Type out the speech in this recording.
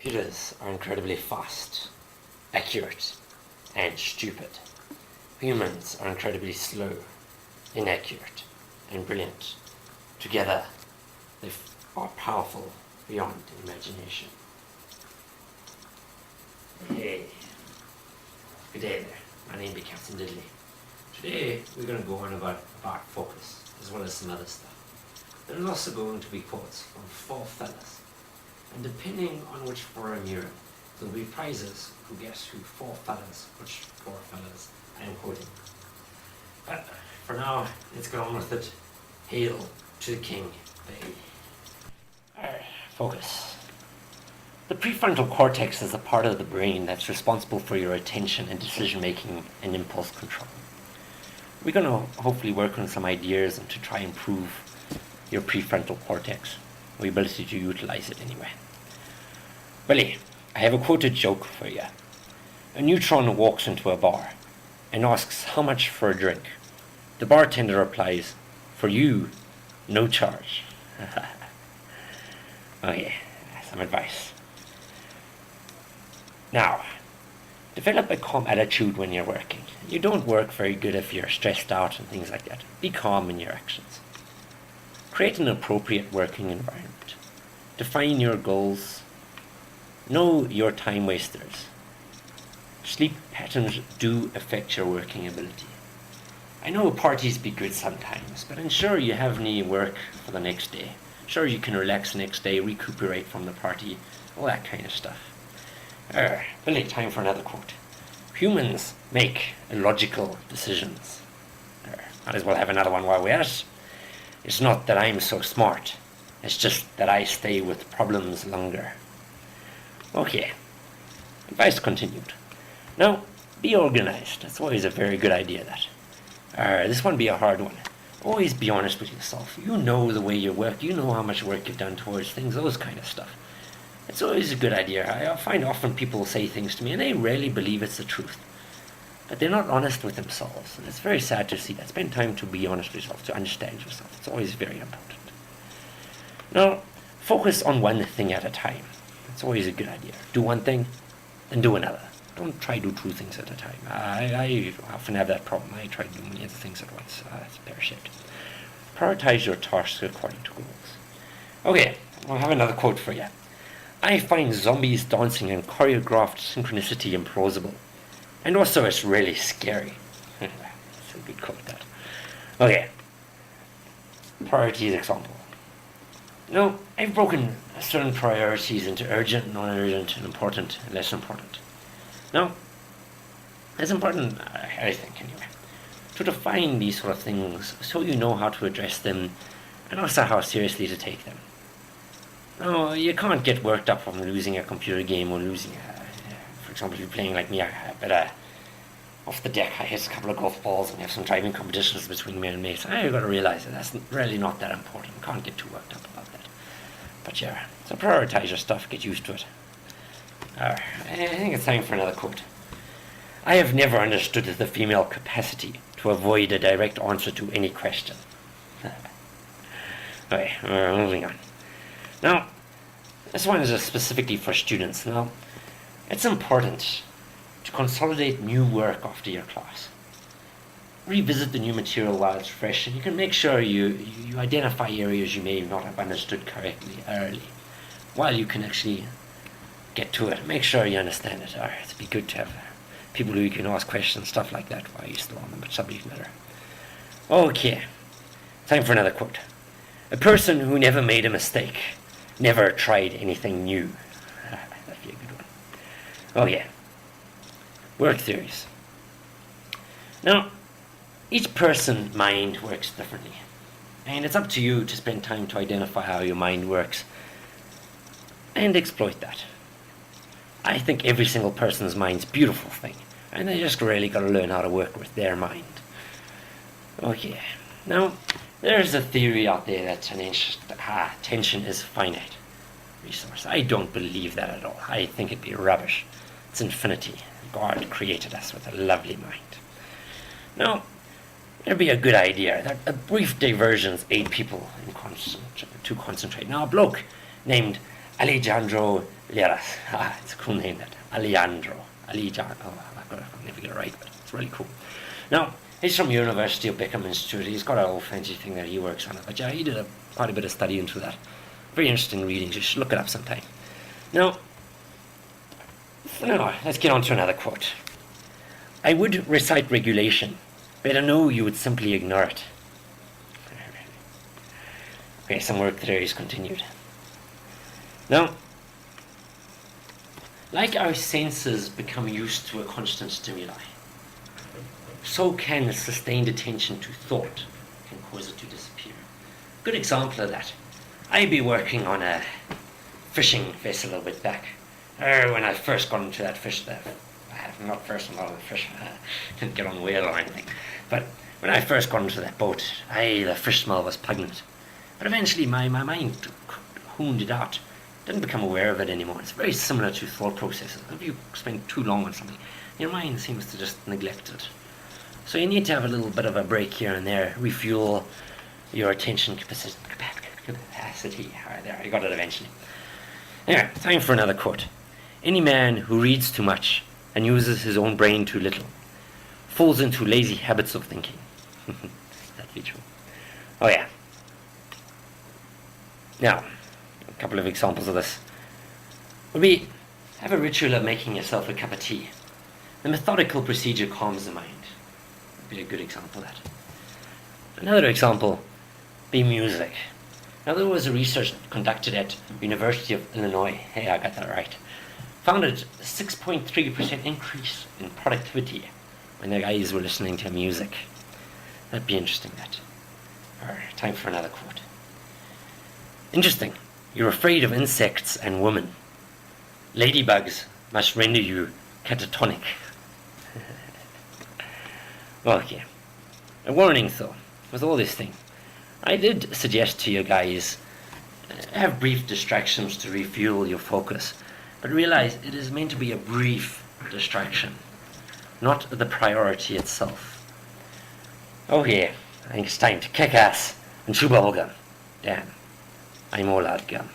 Computers are incredibly fast, accurate, and stupid. Humans are incredibly slow, inaccurate, and brilliant. Together, they are powerful beyond imagination. Hey, good day there. My name is Captain Diddley. Today, we're going to go on about focus, as well as some other stuff. There's also going to be quotes from 4 fellas. And depending on which forum you're in, there'll be prizes who guess who 4 fellas, which 4 fellas I am quoting. But for now, let's go on with it. Hail to the king, baby. Alright, focus. The prefrontal cortex is the part of the brain that's responsible for your attention and decision making and impulse control. We're going to hopefully work on some ideas and to try and improve your prefrontal cortex, or your ability to utilize it anyway. Willie, I have a quoted joke for you. A neutron walks into a bar and asks how much for a drink. The bartender replies, "For you, no charge." Okay, some advice. Now, develop a calm attitude when you're working. You don't work very good if you're stressed out and things like that. Be calm in your actions. Create an appropriate working environment. Define your goals. Know your time wasters. Sleep patterns do affect your working ability. I know parties be good sometimes, but ensure you have any work for the next day. Sure, you can relax the next day, recuperate from the party, all that kind of stuff. Really time for another quote. Humans make illogical decisions. Might as well have another one while we're at it. It's not that I'm so smart. It's just that I stay with problems longer. Okay. Advice continued. Now, be organized. That's always a very good idea, that. This one be a hard one. Always be honest with yourself. You know the way you work. You know how much work you've done towards things, those kind of stuff. It's always a good idea. I find often people say things to me and they rarely believe it's the truth. But they're not honest with themselves. And it's very sad to see that. Spend time to be honest with yourself, to understand yourself. It's always very important. Now, focus on one thing at a time. It's always a good idea. Do one thing, then do another. Don't try to do 2 things at a time. I often have that problem. I try to do many other things at once. It's pear-shaped. Prioritize your tasks according to goals. Okay, I'll have another quote for you. I find zombies dancing in choreographed synchronicity implausible. And also it's really scary. That's a good quote, that. Okay. Priorities example. Now, I've broken certain priorities into urgent, non-urgent, and important, and less important. Now, it's important, I think anyway, to define these sort of things so you know how to address them and also how seriously to take them. Now, you can't get worked up from losing a computer game or losing for example, if you're playing like me, off the deck I hit a couple of golf balls and have some driving competitions between me and mates. You've got to realize that that's really not that important. You can't get too worked up about that. But yeah, so prioritize your stuff, get used to it. I think it's time for another quote. I have never understood the female capacity to avoid a direct answer to any question. Okay, moving on. Now, this one is specifically for students. Now, it's important to consolidate new work after your class. Revisit the new material while it's fresh, and you can make sure you identify areas you may not have understood correctly early, while you can actually get to it. Make sure you understand it. It'd be good to have people who you can ask questions, stuff like that, while you're still on the subject matter. Okay, time for another quote. A person who never made a mistake never tried anything new. That'd be a good one. Oh yeah. Work theories. Now, each person's mind works differently. And it's up to you to spend time to identify how your mind works and exploit that. I think every single person's mind's a beautiful thing, and they just really got to learn how to work with their mind. Okay. Now, there's a theory out there that attention is a finite resource. I don't believe that at all. I think it'd be rubbish. It's infinity. God created us with a lovely mind. Now, it'd be a good idea that a brief diversions aid people to concentrate. Now, a bloke named Alejandro Lieras. It's a cool name, that. Alejandro. I'll never get it right, but it's really cool. Now, he's from University of Beckham Institute. He's got a whole fancy thing that he works on. But yeah, he did quite a bit of study into that. Very interesting readings. You should look it up sometime. Now, let's get on to another quote. I would recite regulation, but I know you would simply ignore it. Okay, some work there is continued. Now, like our senses become used to a constant stimuli, so can sustained attention to thought can cause it to disappear. Good example of that. I'd be working on a fishing vessel a bit back. When I first got into that fish, not first on all the fish, didn't get on the whale or anything, but when I first got into that boat, the fish smell was pungent. But eventually my mind honed it out. Didn't become aware of it anymore. It's very similar to thought processes. If you spend too long on something, your mind seems to just neglect it. So you need to have a little bit of a break here and there, refuel your attention capacity. There, I got it eventually. Anyway, time for another quote. Any man who reads too much and uses his own brain too little falls into lazy habits of thinking. That'd be true. Oh yeah. Now, a couple of examples of this would be, have a ritual of making yourself a cup of tea. The methodical procedure calms the mind. Would be a good example of that. Another example, be music. Now, there was a research conducted at University of Illinois. Hey, I got that right. Found a 6.3% increase in productivity when the guys were listening to music. That'd be interesting, that. Alright, time for another quote. Interesting. You're afraid of insects and women. Ladybugs must render you catatonic. Okay. A warning, though, with all this thing. I did suggest to you guys, have brief distractions to refuel your focus, but realize it is meant to be a brief distraction, not the priority itself. Oh yeah, I think it's time to kick ass and chew bubblegum. Damn, I'm all out of gum.